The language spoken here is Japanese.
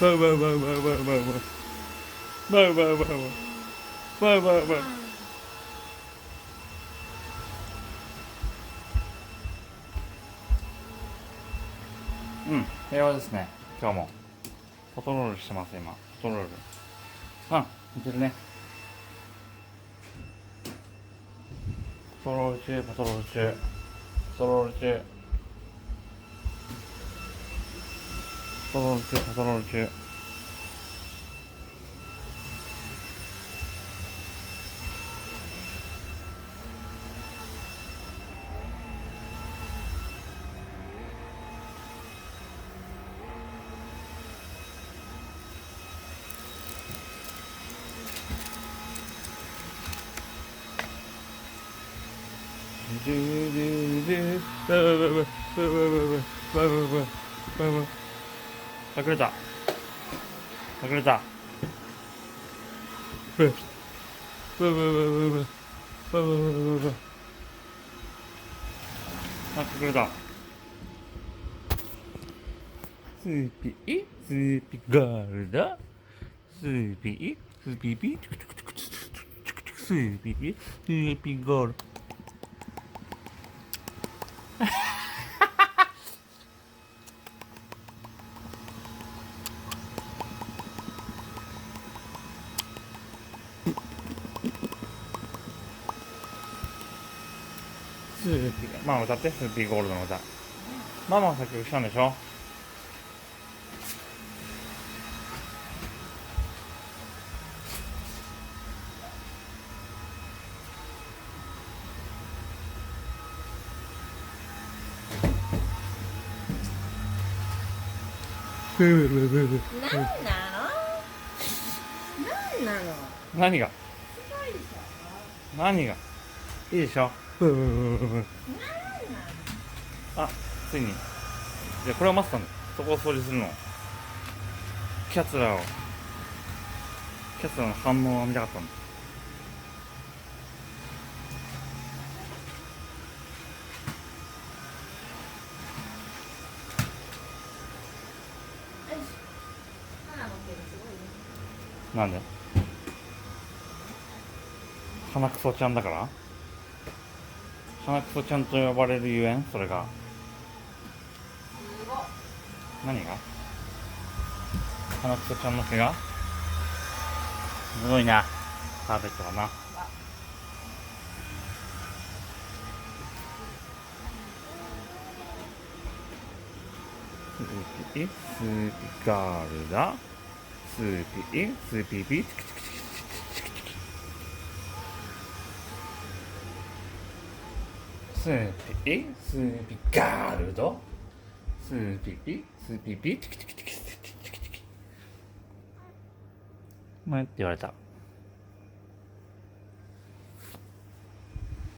うん、平和ですね。今日もパトロールしてます。今パトロール。見てるね。パトロール中、パトロール中、パトロール中、パトロール中、パトロール中。隠れた。隠れた。隠れた。スーピー、スーピーガールだ。スーピー、スーピーピー、スーピーピー、スーピーガール。スーピー、ママ歌って、スーピーゴールドの歌。ママが作曲したんでしょ。なんなの？なんなの？何がすごいでしょ？何がいいでしょ。あ、ついに。じゃあこれを待ってたんだ。そこを掃除するの。キャツラの反応を見たかったんだ。なんで？花クソちゃんだから？花クソちゃんと呼ばれるゆえん、それが。何が？花クソちゃんの毛がすごいな。パーフェクトだな。スーピーガールだ。スーピーピー。スーピーガールド。スーピーピー。前って言われた。